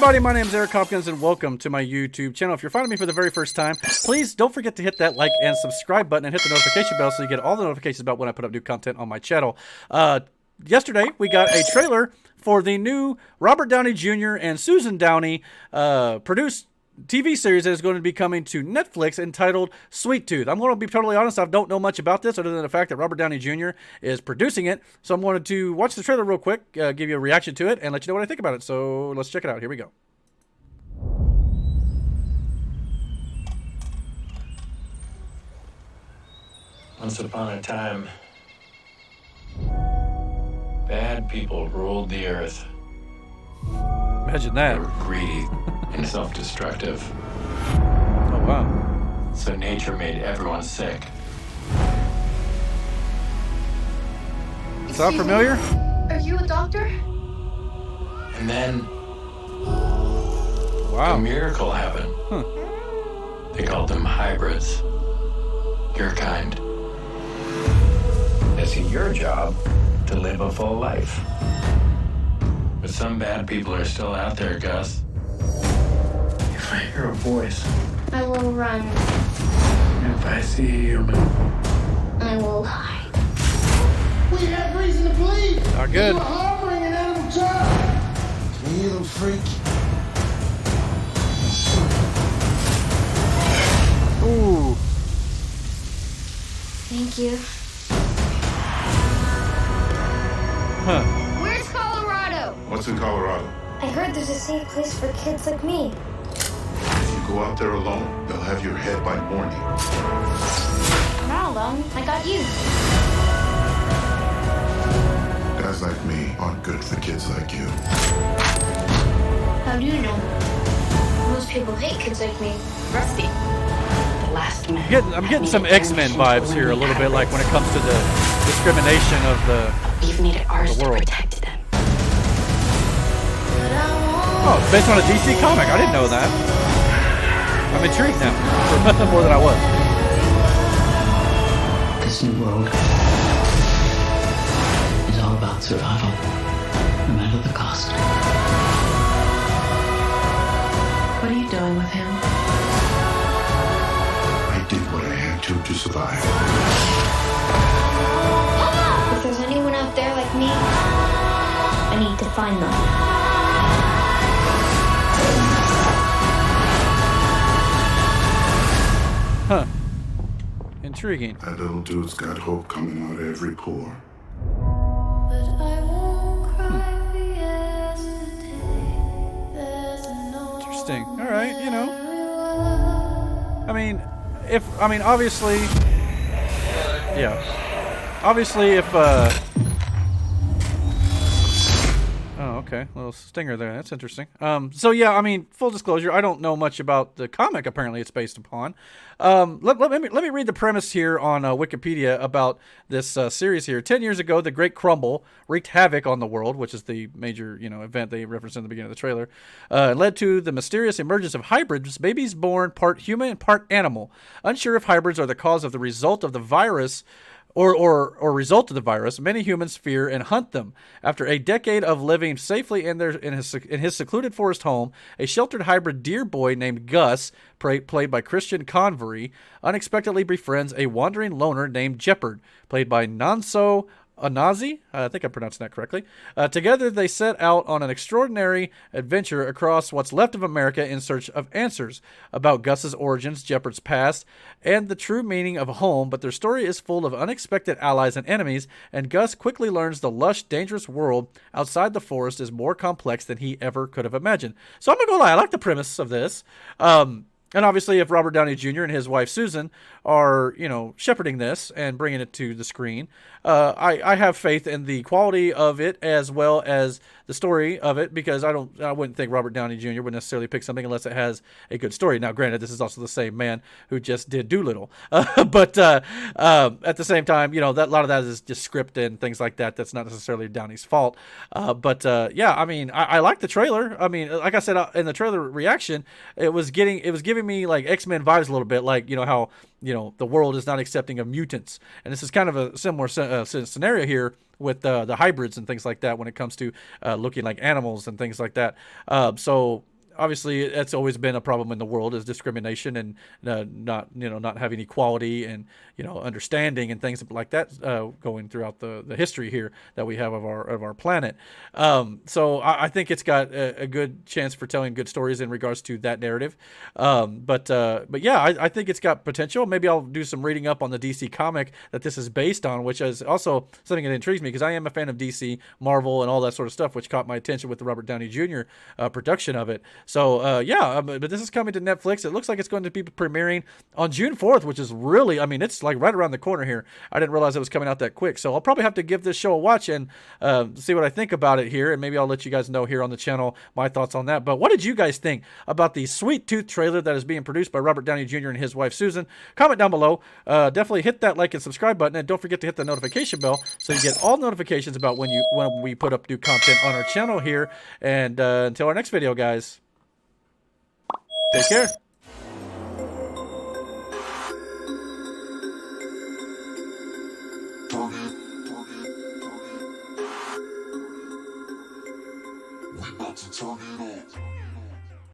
everybody, my name is Eric Hopkins, and welcome to my YouTube channel. If you're finding me for the very first time, please don't forget to hit that like and subscribe button and hit the notification bell so you get all the notifications about when I put up new content on my channel. Yesterday, we got a trailer for the new Robert Downey Jr. and Susan Downey produced TV series that is going to be coming to Netflix entitled Sweet Tooth. I'm going to be totally honest, I don't know much about this other than the fact that Robert Downey Jr. is producing it. So I'm going to watch the trailer real quick, give you a reaction to it, and let you know what I think about it. So let's check it out. Here we go. Once upon a time, bad people ruled the earth. Imagine They that. were greedy and self-destructive. Oh, wow. So nature made everyone sick. Sound familiar? Are you a doctor? And then a Wow. miracle happened. Huh. They called them hybrids. Your kind. It's your job to live a full life. But some bad people are still out there, Gus. If I hear a voice, I will run. if I see a human, I will hide. We have reason to believe Not good. you are harboring an animal child. You little freak. Ooh. Thank you. Huh. Where's Colorado? What's in Colorado? I heard there's a safe place for kids like me. If you go out there alone, they'll have your head by morning. I'm not alone. I got you. Guys like me aren't good for kids like you. How do you know? Most people hate kids like me. Rusty, the last man. I'm getting some X-Men vibes here a little bit, like when it comes to the discrimination of the... You've made it ours the to world. protect them. Oh, it's based on a DC comic. I didn't know that. I'm intrigued now, for more than I was. This new world is all about survival, no matter the cost. What are you doing with him? I did what I had to survive. If there's anyone out there like me, I need to find them. Huh. Intriguing. That little dude's got hope coming out of every pore. Interesting. All right, you know. Obviously, yeah. Obviously, if, oh, okay. Little stinger there. That's interesting. So yeah, I mean, full disclosure, I don't know much about the comic apparently it's based upon. Let me read the premise here on Wikipedia about this series here. 10 years ago, the Great Crumble wreaked havoc on the world, which is the major, event they referenced in the beginning of the trailer. It led to the mysterious emergence of hybrids, babies born part human and part animal. Unsure if hybrids are the cause of the result of the virus or result of the virus, many humans fear and hunt them. After a decade of living safely in his secluded forest home, a sheltered hybrid deer boy named Gus, played by Christian Convery, unexpectedly befriends a wandering loner named Jeopard, played by Nanso Anazi, I think I'm pronouncing that correctly. Together, they set out on an extraordinary adventure across what's left of America in search of answers about Gus's origins, Jeopard's past, and the true meaning of home. But their story is full of unexpected allies and enemies, and Gus quickly learns the lush, dangerous world outside the forest is more complex than he ever could have imagined. So I'm not gonna lie, I like the premise of this. And obviously, if Robert Downey Jr. and his wife Susan are, shepherding this and bringing it to the screen, I have faith in the quality of it as well as the story of it, because I wouldn't think Robert Downey Jr. would necessarily pick something unless it has a good story. Now, granted, this is also the same man who just did Doolittle, but at the same time, that a lot of that is just script and things like that. That's not necessarily Downey's fault. Yeah, I mean, I like the trailer. I mean, like I said in the trailer reaction, it was giving me like X-Men vibes a little bit, like how the world is not accepting of mutants, and this is kind of a similar scenario here with the hybrids and things like that when it comes to looking like animals and things like that. So obviously that's always been a problem in the world, is discrimination and not having equality and understanding and things like that going throughout the history here that we have of our planet. So I think it's got a good chance for telling good stories in regards to that narrative. But yeah, I think it's got potential. Maybe I'll do some reading up on the DC comic that this is based on, which is also something that intrigues me because I am a fan of DC, Marvel, and all that sort of stuff, which caught my attention with the Robert Downey Jr. Production of it. So yeah, but this is coming to Netflix. It looks like it's going to be premiering on June 4th, which is really, I mean, it's like right around the corner here. I didn't realize it was coming out that quick. So I'll probably have to give this show a watch and see what I think about it here. And maybe I'll let you guys know here on the channel my thoughts on that. But what did you guys think about the Sweet Tooth trailer that is being produced by Robert Downey Jr. and his wife, Susan? Comment down below. Definitely hit that like and subscribe button. And don't forget to hit the notification bell so you get all notifications about when we put up new content on our channel here. And until our next video, guys, take care. We about to turn it on.